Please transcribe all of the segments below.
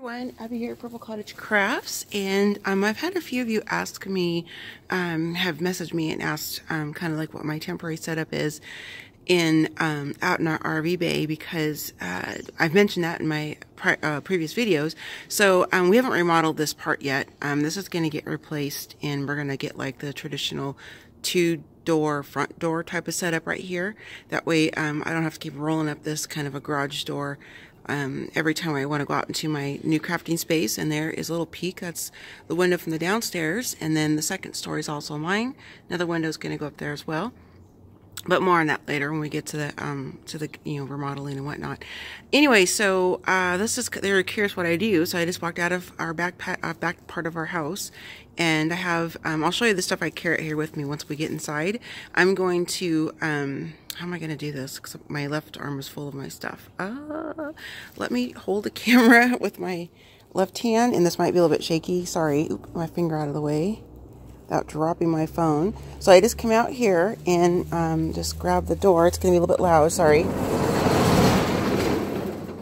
everyone, Abby here at Purple Cottage Crafts, and I've had a few of you ask me, have messaged me and asked kind of like what my temporary setup is in out in our RV bay, because I've mentioned that in my previous videos. So we haven't remodeled this part yet. This is going to get replaced, and we're going to get like the traditional two-door front door type of setup right here. That way I don't have to keep rolling up this kind of a garage door every time I want to go out into my new crafting space. And there is a little peek. That's the window from the downstairs, and then the second story is also mine. Another window is going to go up there as well. But more on that later when we get to the remodeling and whatnot. Anyway, so this is, they were curious what I do, so I just walked out of our back part of our house, and I have I'll show you the stuff I carry here with me once we get inside. I'm going to how am I going to do this? Because my left arm is full of my stuff. Let me hold the camera with my left hand, and this might be a little bit shaky. Sorry, oop, my finger out of the way without dropping my phone. So I just come out here and just grab the door. It's going to be a little bit loud, sorry.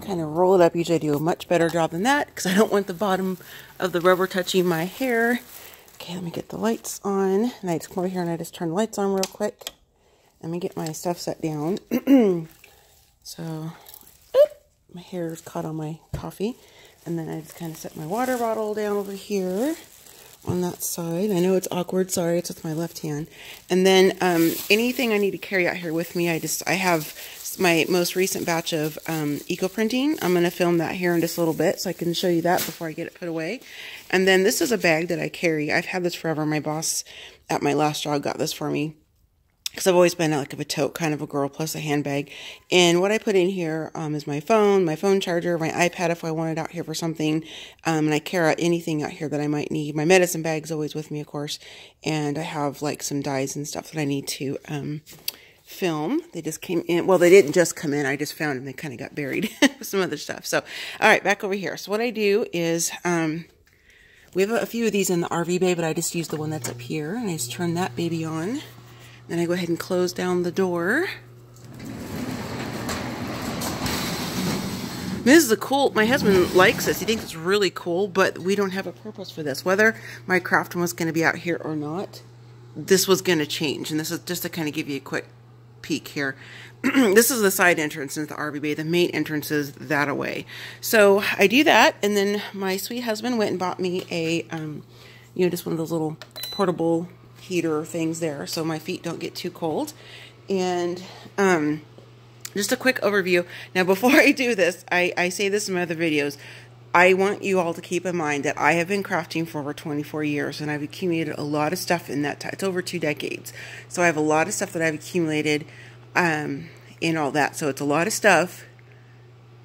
Kind of roll it up. Usually I do a much better job than that because I don't want the bottom of the rubber touching my hair. Okay, let me get the lights on. And I just come over here and I just turn the lights on real quick. Let me get my stuff set down. So, my hair is caught on my coffee. And then I just kind of set my water bottle down over here on that side. I know it's awkward, sorry, it's with my left hand. And then anything I need to carry out here with me, I have my most recent batch of eco printing. I'm going to film that here in just a little bit so I can show you that before I get it put away. And then this is a bag that I carry. I've had this forever. My boss at my last job got this for me, because I've always been like a tote kind of a girl, plus a handbag. And what I put in here is my phone charger, my iPad if I want it out here for something. And I carry out anything out here that I might need. My medicine bag's always with me, of course. And I have like some dyes and stuff that I need to film. They just came in. Well, they didn't just come in. I just found them. They kind of got buried with some other stuff. So, all right, back over here. So what I do is we have a few of these in the RV bay, but I just use the one that's up here. And I just turn that baby on. Then I go ahead and close down the door. This is a cool, my husband likes this. He thinks it's really cool, but we don't have a purpose for this. Whether my craft was going to be out here or not, this was going to change. And this is just to kind of give you a quick peek here. This is the side entrance into the RV bay. The main entrance is that away. So I do that, and then my sweet husband went and bought me a, just one of those little portable heater things there so my feet don't get too cold. And just a quick overview. Now before I do this, I say this in my other videos, I want you all to keep in mind that I have been crafting for over 24 years, and I've accumulated a lot of stuff in that time. It's over 2 decades. So I have a lot of stuff that I've accumulated in all that. So it's a lot of stuff.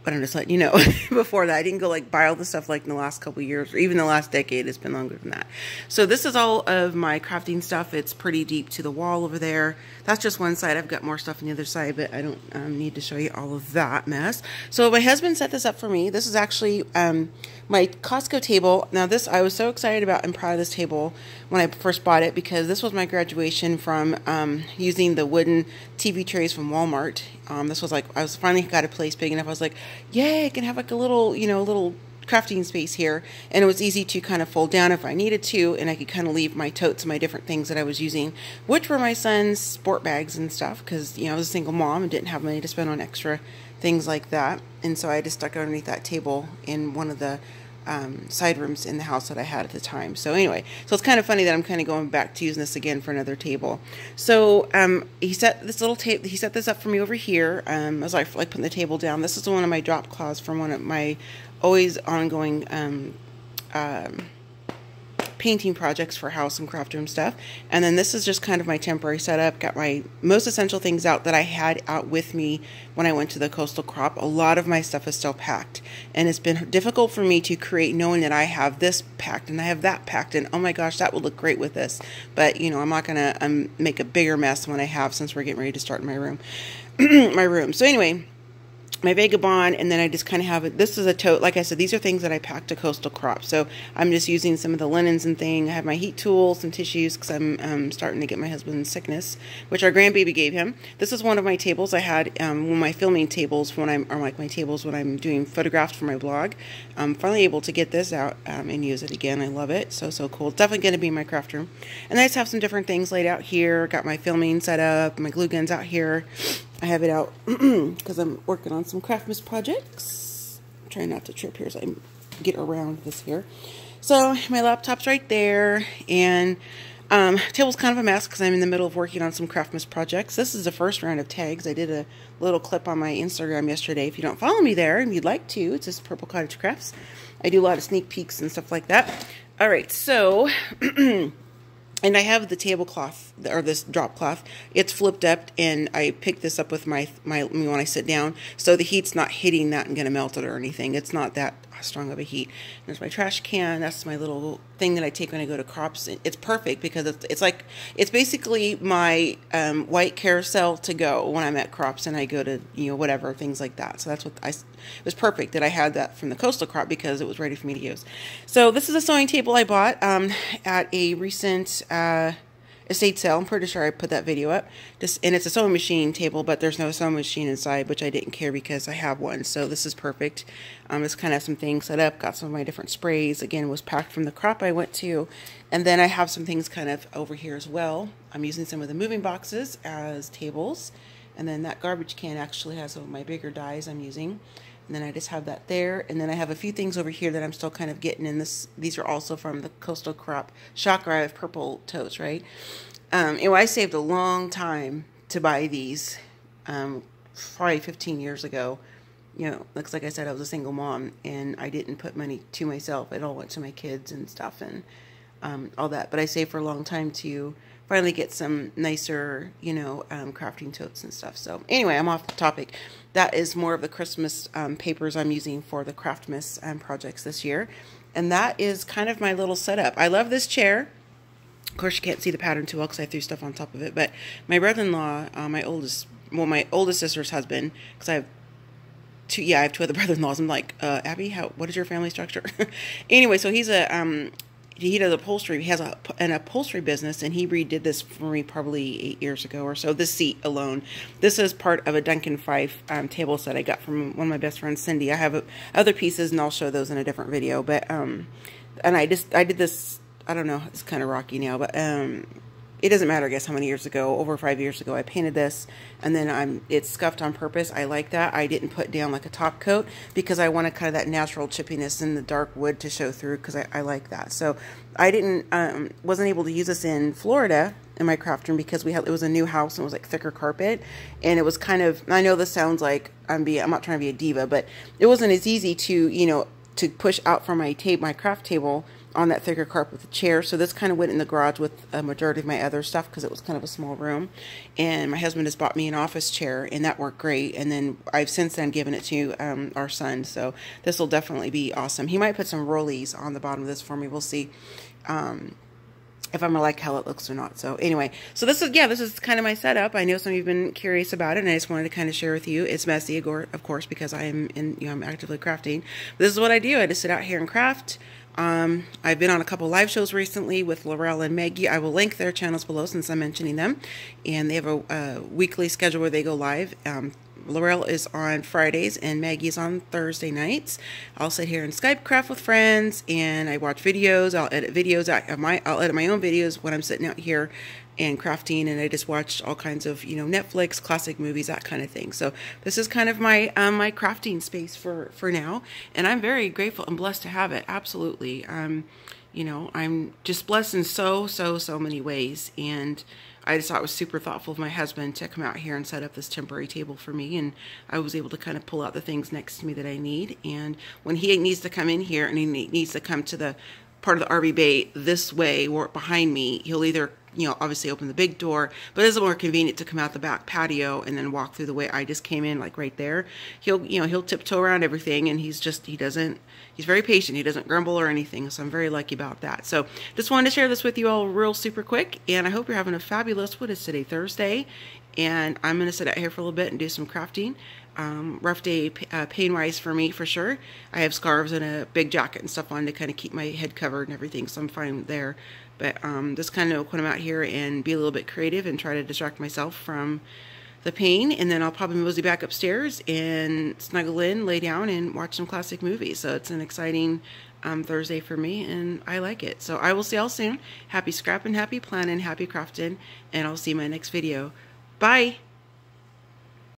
But I'm just letting you know, before that, I didn't go like buy all the stuff like in the last couple of years, or even the last decade. It's been longer than that. So this is all of my crafting stuff. It's pretty deep to the wall over there. That's just one side. I've got more stuff on the other side, but I don't need to show you all of that mess. So my husband set this up for me. This is actually my Costco table. Now this, I was so excited about and proud of this table when I first bought it, because this was my graduation from using the wooden TV trays from Walmart. This was like, I was finally got a place big enough. I was like, yay, I can have like a little, little crafting space here. And it was easy to kind of fold down if I needed to, and I could kind of leave my totes and my different things that I was using, which were my son's sport bags and stuff, because, I was a single mom and didn't have money to spend on extra things like that. And so I just stuck it underneath that table in one of the side rooms in the house that I had at the time. So anyway, so it's kind of funny that I'm kind of going back to using this again for another table. So he set this little table. He set this up for me over here. As I like putting the table down. This is one of my drop cloths from one of my always ongoing painting projects for house and craft room stuff. And then this is just kind of my temporary setup. Got my most essential things out that I had out with me when I went to the coastal crop. A lot of my stuff is still packed, and it's been difficult for me to create knowing that I have this packed and I have that packed, and oh my gosh, that would look great with this. But I'm not gonna make a bigger mess than what I have, since we're getting ready to start in my room. My room. So anyway, my Vagabond, and then I just kind of have it. This is a tote. Like I said, these are things that I packed to Coastal Crop. So I'm just using some of the linens and thing. I have my heat tool, some tissues, because I'm starting to get my husband's sickness, which our grandbaby gave him. This is one of my tables I had, one of my filming tables when I'm, or like my tables when I'm doing photographs for my blog. I'm finally able to get this out and use it again. I love it. So cool. It's definitely going to be in my craft room. And I just have some different things laid out here. Got my filming set up, my glue guns out here. I have it out because I'm working on some Craftmas projects. I'm trying not to trip here as I get around this here. So my laptop's right there, and table's kind of a mess because I'm in the middle of working on some Craftmas projects. This is the first round of tags. I did a little clip on my Instagram yesterday. If you don't follow me there and you'd like to, it's just Purple Cottage Crafts. I do a lot of sneak peeks and stuff like that. All right, so and I have the tablecloth, or this drop cloth. It's flipped up, and I picked this up with my when I sit down, so the heat's not hitting that and going to melt it or anything. It's not that strong of a heat. There's my trash can. That's my little thing that I take when I go to crops. It's perfect because it's basically my white carousel to go when I'm at crops and I go to, you know, whatever, things like that. So that's what it was perfect that I had that from the Coastal Crop because it was ready for me to use. So this is a sewing table I bought at a recent estate sale. I'm pretty sure I put that video up. And it's a sewing machine table, but there's no sewing machine inside, which I didn't care because I have one. So this is perfect. It's kind of some things set up. Got some of my different sprays. Again, was packed from the crop I went to. And then I have some things kind of over here as well. I'm using some of the moving boxes as tables. And then that garbage can actually has some of my bigger dies I'm using. And then I just have that there. And then I have a few things over here that I'm still kind of getting in this. These are also from the Coastal Crop Shocker. I have purple totes, right? I saved a long time to buy these, probably 15 years ago. You know, looks like I said I was a single mom, and I didn't put money to myself. It all went to my kids and stuff and all that. But I saved for a long time to finally get some nicer, you know, crafting totes and stuff. So anyway, I'm off the topic. That is more of the Christmas papers I'm using for the Craftmas projects this year. And that is kind of my little setup. I love this chair. Of course, you can't see the pattern too well because I threw stuff on top of it. But my brother-in-law, my oldest sister's husband, because I have two other brother-in-laws. I'm like, Abby, what is your family structure? Anyway, so he does upholstery. He has an upholstery business, and he redid this for me probably 8 years ago or so. This seat alone. This is part of a Duncan Fife table set I got from one of my best friends, Cindy. I have other pieces, and I'll show those in a different video. But and I did this. I don't know. It's kind of rocky now, but it doesn't matter, I guess, how many years ago. Over 5 years ago, I painted this, and then it's scuffed on purpose. I like that. I didn't put down like a top coat because I wanted kind of that natural chippiness in the dark wood to show through because I like that. So I wasn't able to use this in Florida in my craft room because it was a new house and it was like thicker carpet, and it was kind of, I know this sounds like I'm not trying to be a diva, but it wasn't as easy to, you know, to push out from my craft table on that thicker carpet with the chair. So this kind of went in the garage with a majority of my other stuff because it was kind of a small room. And my husband has bought me an office chair, and that worked great. And then I've since then given it to our son. So this will definitely be awesome. He might put some rollies on the bottom of this for me. We'll see if I'm gonna like how it looks or not. So anyway, so this is kind of my setup. I know some of you've been curious about it, and I just wanted to kind of share with you. It's messy, of course, because I'm actively crafting. But this is what I do. I just sit out here and craft. I've been on a couple live shows recently with Laurel and Maggie. I will link their channels below since I'm mentioning them. And they have a weekly schedule where they go live. Laurel is on Fridays and Maggie's on Thursday nights. I'll sit here and Skype craft with friends, and I watch videos. I'll edit videos. I'll edit my own videos when I'm sitting out here and crafting, and I just watch all kinds of, you know, Netflix, classic movies, that kind of thing. So this is kind of my my crafting space for now, and I'm very grateful and blessed to have it. Absolutely. You know, I'm just blessed in so many ways, and I just thought it was super thoughtful of my husband to come out here and set up this temporary table for me, and I was able to kind of pull out the things next to me that I need. And when he needs to come in here and he needs to come to the part of the RV bay this way or behind me, he'll either, you know, obviously open the big door, but it's more convenient to come out the back patio and then walk through the way I just came in, like right there. He'll tiptoe around everything, and he's very patient. He doesn't grumble or anything, so I'm very lucky about that. So just wanted to share this with you all real super quick, and I hope you're having a fabulous, what is today, Thursday? and I'm going to sit out here for a little bit and do some crafting. Rough day pain-wise for me, for sure. I have scarves and a big jacket and stuff on to kind of keep my head covered and everything, so I'm fine there. But just kind of when I'm out here and be a little bit creative and try to distract myself from the pain, and then I'll probably mosey back upstairs and snuggle in, lay down, and watch some classic movies. So it's an exciting Thursday for me, and I like it. So I will see y'all soon. Happy scrapping, happy planning, happy crafting, and I'll see you in my next video. Bye!